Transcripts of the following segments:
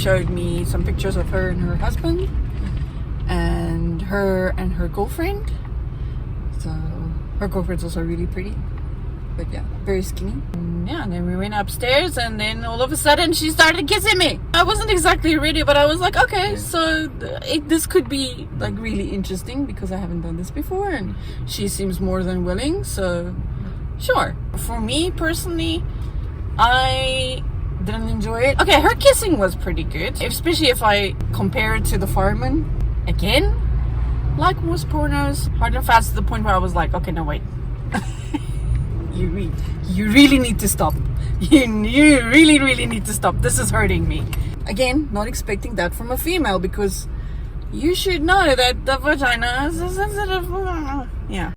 showed me some pictures of her and her husband, and her girlfriend. So her girlfriend's also really pretty, but yeah, very skinny. And then we went upstairs, and then all of a sudden she started kissing me. I wasn't exactly ready, but I was like, okay, so this could be like really interesting because I haven't done this before, and she seems more than willing, so sure. For me personally, I didn't enjoy it. Okay, her kissing was pretty good, especially if I compare it to the fireman. Again, like most pornos, hard and fast to the point where I was like, okay, no, wait. You really need to stop. You really need to stop. This is hurting me. Again, not expecting that from a female, because you should know that the vagina is a sensitive. Yeah.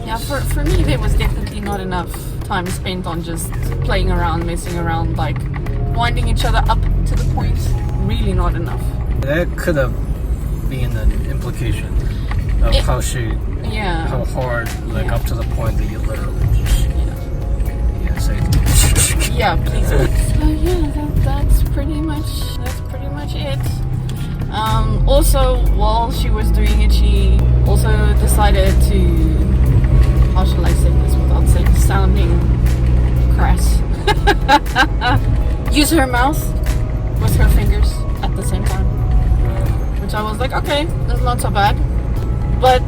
Yeah, for me, there was definitely not enough time spent on just playing around, messing around, like winding each other up to the point. Really not enough. That could have been an implication of how hard, like up to the point that you literally just, say yeah, please. So yeah, that's pretty much it. Also, while she was doing it, she also decided to, how shall I say this without sounding crass, use her mouth with her fingers at the same time, which I was like, okay, that's not so bad. But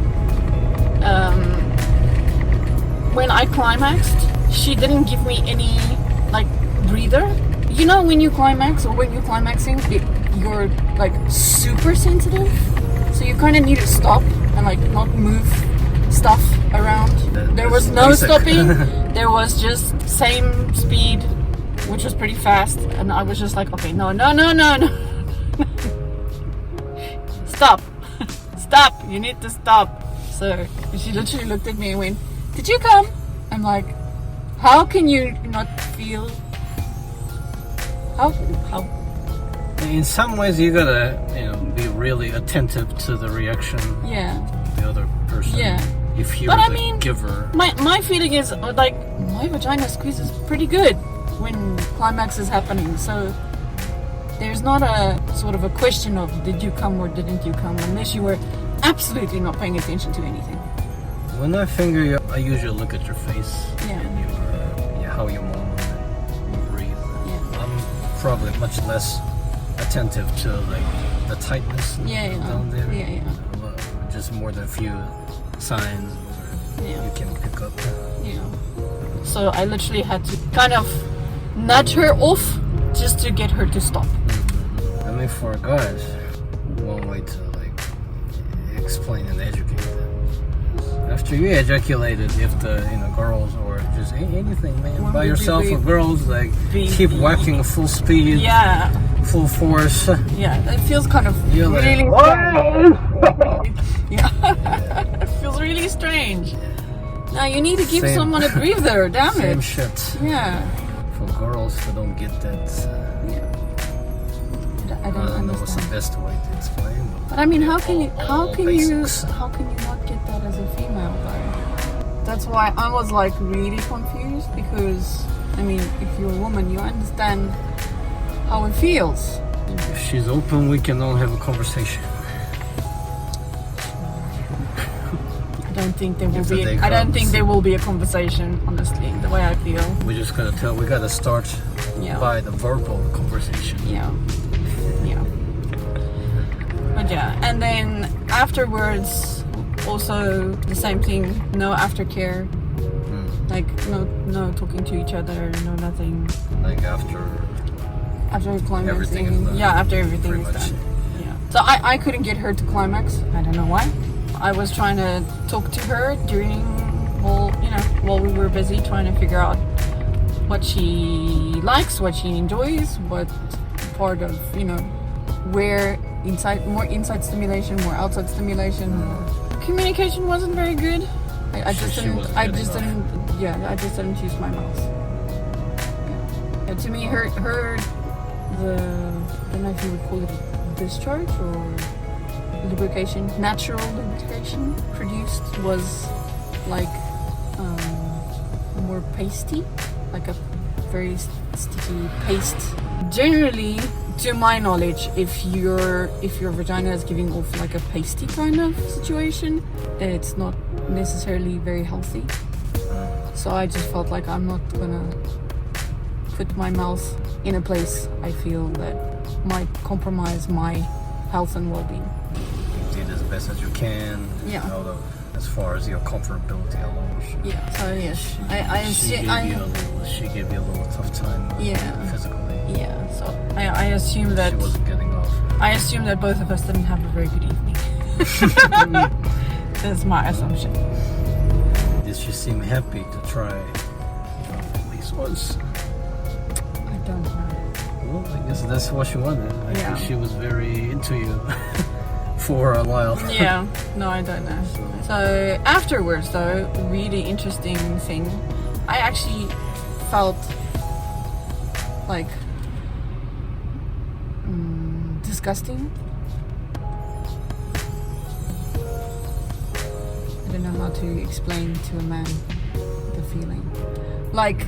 when I climaxed, she didn't give me any like breather. You know, when you climax or when you're climaxing, you're like super sensitive, so you kind of need to stop and like not move stuff around. There was no stopping. There was just same speed, which was pretty fast, and I was just like, okay, no. Stop. Stop, you need to stop. So she literally looked at me and went, did you come? I'm like, how can you not feel? How? In some ways, you gotta, be really attentive to the reaction of the other person. Yeah. If you're the giver. My feeling is like my vagina squeezes pretty good when climax is happening. So there's not a sort of a question of did you come or didn't you come, unless you were absolutely not paying attention to anything. When I finger you, I usually look at your face and how you move and breathe. Yeah. I'm probably much less attentive to like the tightness down there. Just more than a few signs you can pick up. Yeah. So I literally had to kind of nudge her off just to get her to stop. I mean, for guys, one way to like explain and educate them. After you ejaculated, if the girls or just anything, man, by yourself or girls, like keep whacking full speed, full force. Yeah, it feels kind of really. It feels really strange. Now you need to give someone a breather. Damn it. Same shit. Yeah. For girls who don't get that. I don't know what's the best way to explain. But I mean, how can you not get that as a female though? That's why I was like really confused, because I mean, if you're a woman, you understand how it feels. If she's open, we can all have a conversation. I don't think there will be a conversation, honestly, the way I feel. We just gotta start by the verbal conversation. Yeah. But and then afterwards, also the same thing, no aftercare. Like no talking to each other, no nothing. Like after climaxing. Everything is done. Yeah, after everything is done. Yeah. So I couldn't get her to climax. I don't know why. I was trying to talk to her while we were busy trying to figure out what she likes, what she enjoys, what part of, where more inside stimulation, more outside stimulation. Communication wasn't very good. I just didn't use my mouth. Yeah, to me, I don't know if you would call it discharge or natural lubrication produced was like more pasty, like a very sticky paste. Generally, to my knowledge, if your vagina is giving off like a pasty kind of situation, it's not necessarily very healthy. So I just felt like I'm not gonna put my mouth in a place I feel that might compromise my health and well-being. You did as best as you can. Yeah. As far as your comfortability alone. Yeah. So yes, She gave you a little tough time. Physically. Yeah. So I assume that she wasn't getting off. I assume that both of us didn't have a very good evening. That's my assumption. Did she seem happy to try, at least once? I don't know. Well, I guess that's what she wanted. I Yeah. think she was very into you for a while. Yeah, no, I don't know. So afterwards, though, really interesting thing, I actually felt like disgusting. I don't know how to explain to a man the feeling. Like,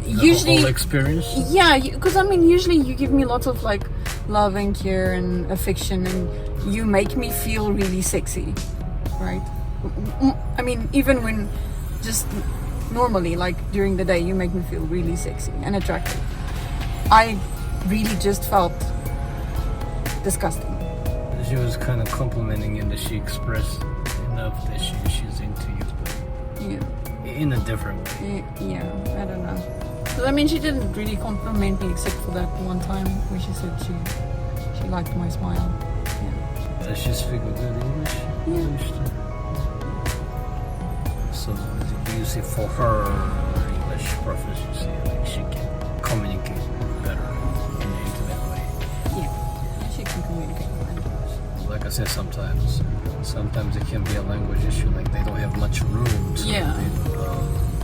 usually whole experience. Yeah, because I mean, usually you give me lots of like love and care and affection, and you make me feel really sexy, right? I mean, even when just normally, like during the day, you make me feel really sexy and attractive. I really just felt disgusting. She was kind of complimenting you that she expressed enough that she's into you, but in a different way. Yeah, I don't know. Because I mean, she didn't really compliment me except for that one time where she said she liked my smile. Yeah. Does she speak a good English? Yeah. So do you see for her English proficiency, like she can communicate better in an intimate way? Yeah, she can communicate in language. Like I said, sometimes it can be a language issue. Like they don't have much room to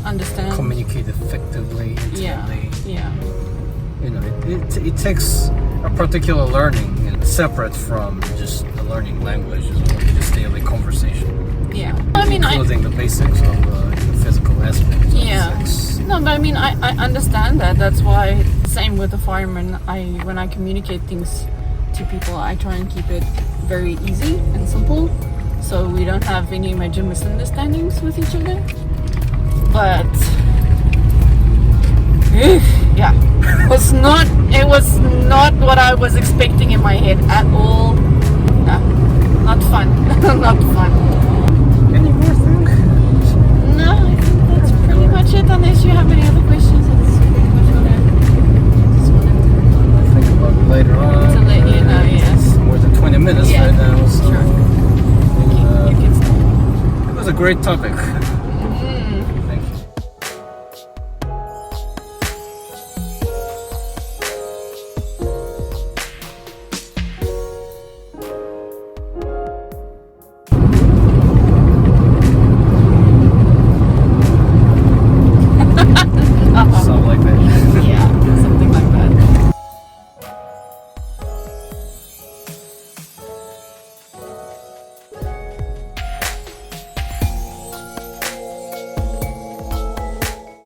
understand, communicate effectively, intimately. Yeah. It takes a particular learning, separate from just the learning language, just daily conversation. Yeah. I mean, including the basics of the physical aspects. Yeah. No, but I mean, I understand that. That's why, same with the fireman, when I communicate things to people, I try and keep it very easy and simple, so we don't have any major misunderstandings with each other. But yeah, it was not what I was expecting in my head at all. No, not fun. Not fun. Any more things? No, I think that's pretty much it. Unless you have any other questions, that's pretty much what I just wanted to think about it later on. To let you know, yes. It's more than 20 minutes right now, so sure. You can stop. it was a great topic.